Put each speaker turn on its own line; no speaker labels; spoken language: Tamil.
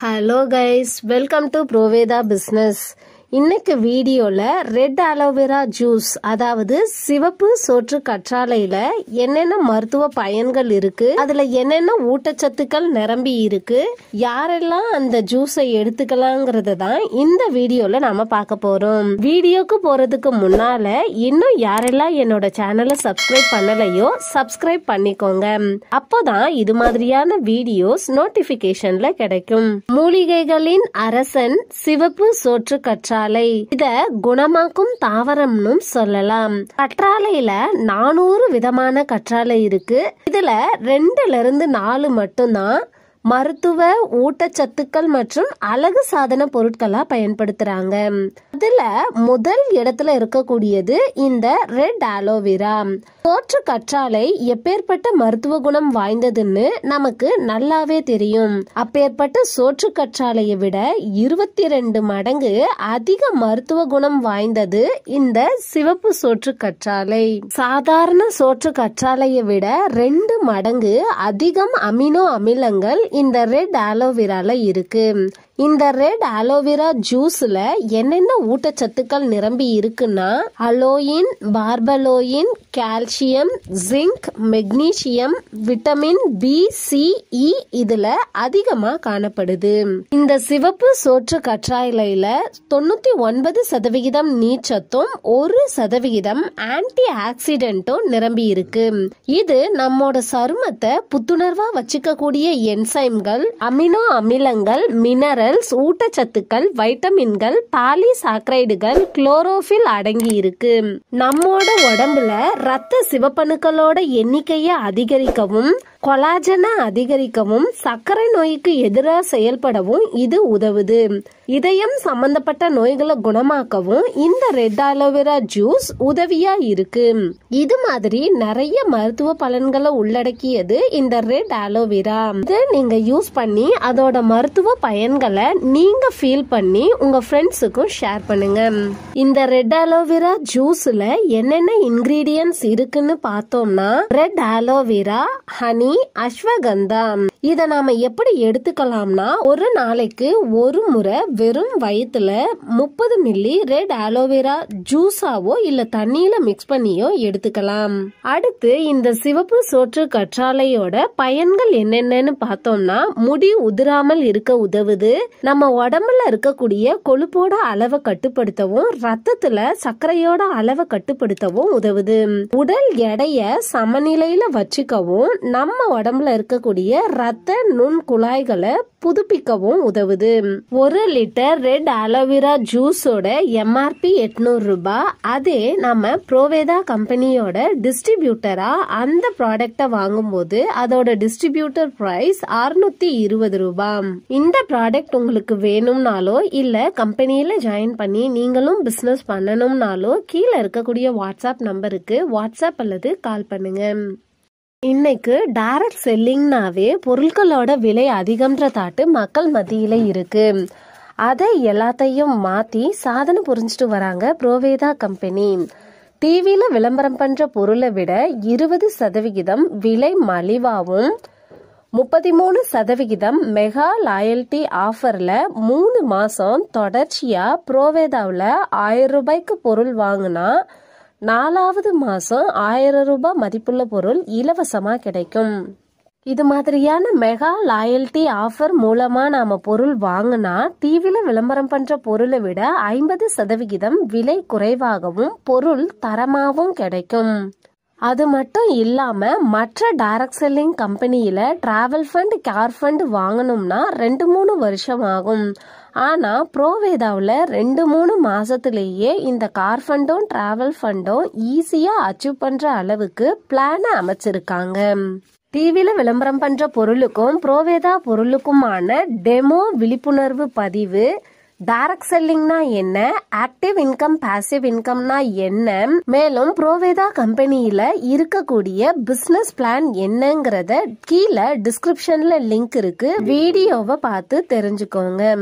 Hello guys, welcome to Provedha business. இன்னைக்கு வீடியோல ரெட் அலோவேரா ஜூஸ், அதாவது சிவப்பு சோற்று கற்றாழையில என்னென்ன மருத்துவ பயன்கள் இருக்கு, அதுல என்னென்ன ஊட்டச்சத்துக்கள் நிரம்பி இருக்கு, யாரெல்லாம் அந்த ஜூஸை எடுத்துக்கலாங்கிறத தான் இந்த வீடியோல நாம பார்க்க போறோம். வீடியோக்கு போறதுக்கு முன்னால இன்னும் யாரெல்லாம் என்னோட சேனலை சப்ஸ்கிரைப் பண்ணலையோ சப்ஸ்கிரைப் பண்ணிக்கோங்க. அப்போதான் இது மாதிரியான வீடியோஸ் நோட்டிபிகேஷன்ல கிடைக்கும். மூலிகைகளின் அரசன் சிவப்பு சோற்று கற்றாழை. இத குணமாக்கும் தாவரம்னு சொல்லலாம். கற்றாழையில 400 விதமான கற்றாழை இருக்கு. இதுல 2 to 4 மட்டும்தான் மருத்துவ ஊட்டச்சத்துக்கள் மற்றும் அழகு சாதன பொருட்களா பயன்படுத்துறாங்க. அதுல முதல் இடத்துல இருக்கக்கூடியது இந்த ரெட் அலோவேரா. சோற்று கற்றாழை எப்பேற்பட்ட மருத்துவ குணம் வாய்ந்ததுன்னு நமக்கு நல்லாவே தெரியும். அப்பேற்பட்ட சோற்று கற்றாழையை விட 22 மடங்கு அதிக மருத்துவ குணம் வாய்ந்தது இந்த சிவப்பு சோற்று கற்றாழை. சாதாரண சோற்று கற்றாழையை விட 2 மடங்கு அதிகம் அமினோ அமிலங்கள் இந்த ரெட் அலோவேரால இருக்கு. இந்த ரெட் அலோவேரா ஜூஸ்ல என்னென்ன ஊட்டச்சத்துக்கள் நிரம்பி இருக்குன்னா aloin, barbaloin, calcium, zinc, magnesium, vitamin B, C, E இதுல அதிகமா காணப்படுது. இந்த சிவப்பு சோற்று கற்றாழையில 99% நீர்ச்சத்தும் 1% ஆன்டி ஆக்சிடென்ட்டும் நிரம்பி இருக்கு. இது நம்மோட சருமத்தை புத்துணர்வா வச்சுக்க கூடிய என்சைம்கள், அமினோ அமிலங்கள், மினரல், ஊட்டச்சத்துக்கள், வைட்டமின்கள், பாலிசாக்கரைடுகள், குளோரோஃபில் அடங்கி இருக்கு. நம்மோட உடம்புல ரத்த சிவப்பணுக்களோட எண்ணிக்கையை அதிகரிக்கவும், கொலாஜனை அதிகரிக்கவும், சர்க்கரை நோய்க்கு எதிராக செயல்படவும் இது உதவுது. இதயம் சம்பந்தப்பட்ட நோய்களை குணமாக்கவும் இந்த ரெட் அலோவேரா ஜூஸ் உதவியா இருக்கு. இது மாதிரி நிறைய மருத்துவ பலன்களை உள்ளடக்கியது இந்த ரெட் அலோவேரா. இதை நீங்க யூஸ் பண்ணி அதோட மருத்துவ பயன்களை நீங்க ஃபீல் பண்ணி உங்க ஃப்ரெண்ட்ஸுக்கும் ஷேர் பண்ணுங்க. இந்த ரெட் அலோவேரா ஜூஸ்ல என்னென்ன இன்கிரீடியன்ட்ஸ் இருக்குன்னு பார்த்தோம்னா ரெட் அலோவேரா, ஹனி, அஸ்வகந்தா. இத நாம எப்படி எடுத்துக்கலாம்னா ஒரு நாளைக்கு ஒரு முறை வெறும் வயிற்றுல 30 மில்லி ரெட் அலோவேரா ஜூஸாவோ இல்ல தண்ணியில மிக்ஸ் பண்ணியோ எடுத்துக்கலாம். அடுத்து இந்த சிவப்பு சோற்று கற்றாழையோட பயன்கள் என்னென்னு பார்த்தோம்னா முடி உதிராமல் இருக்க உதவுது, நம்ம உடம்புல இருக்கக்கூடிய கொழுப்போட அளவை கட்டுப்படுத்தவும், ரத்தத்துல சர்க்கரையோட அளவை கட்டுப்படுத்தவும் உதவுது. உடல் எடைய சமநிலையில வச்சுக்கவும், நம்ம உடம்புல இருக்கக்கூடிய ரத்த நுண் குழாய்களை புதுப்பிக்கவும் உதவுது. 1 லிட்டர் ரெட் அலோவேரா ஜூஸோட MRP 800 ரூபாய். அதே நம்ம ப்ரோவேதா கம்பெனியோட டிஸ்ட்ரிபியூட்டரா அந்த ப்ராடக்ட வாங்கும்போது அதோட டிஸ்ட்ரிபியூட்டர் பிரைஸ் 620 ரூபாய். இந்த ப்ராடக்ட் உங்களுக்கு வேணும்னாலோ இல்ல கம்பெனியில ஜாயின் பண்ணி நீங்களும் பிசினஸ் பண்ணணும்னாலோ கீழே இருக்கக்கூடிய வாட்ஸ்அப் நம்பருக்கு வாட்ஸ்அப் அல்லது கால் பண்ணுங்க. இன்னைக்கு டைரக்ட் செல்லிங்னாவே பொருட்களோட விலை அதிகம்ன்ற தாட்டு மக்கள் மத்தியில இருக்கு. அதை எல்லாத்தையும் மாத்தி சாதனை புரிஞ்சிட்டு வராங்க ப்ரோவேதா கம்பெனி. டிவில விளம்பரம் பண்ற பொருளை விட 20% விலை மலிவாவும், 33% மெகா லாயல்டி ஆஃபர்ல 3 மாசம் தொடர்ச்சியா ப்ரோவேதாவில் 1000 ரூபாய்க்கு பொருள் வாங்கினா 4வது மாசம் 1000 ரூபாய் மதிப்புள்ள பொருள் இலவசமா கிடைக்கும். இது மாதிரியான மெகா லாயல்டி ஆஃபர் மூலமா நாம பொருள் வாங்கினா டிவில விளம்பரம் பண்ற பொருளை விட 50% விலை குறைவாகவும் பொருள் தரமாகவும் கிடைக்கும். அது மட்டும் இல்லாம மற்ற டைரக்ட் செல்லிங் கம்பெனியில டிராவல் ஃபண்ட், கேர் ஃபண்ட் வாங்கணும்னா 2-3 வருஷம் ஆகும். ஆனா ப்ரோவேதாவில் 2-3 மாசத்திலேயே இந்த கார் ஃபண்டும் டிராவல் ஃபண்டும் ஈஸியா அச்சீவ் பண்ற அளவுக்கு பிளான அமைச்சிருக்காங்க. டிவில விளம்பரம் பண்ற பொருளுக்கும் ப்ரோவேதா பொருளுக்குமான டெமோ விழிப்புணர்வு பதிவு, டைரக்ட் செல்லிங்னா என்ன, ஆக்டிவ் இன்கம், பாசிவ் இன்கம்னா என்ன, மேலும் ப்ரோவேதா கம்பெனியில இருக்கக்கூடிய பிசினஸ் பிளான் என்னங்கறத கீழே டிஸ்கிரிப்ஷன்ல லிங்க் இருக்கு, வீடியோவை பார்த்து தெரிஞ்சுக்கோங்க.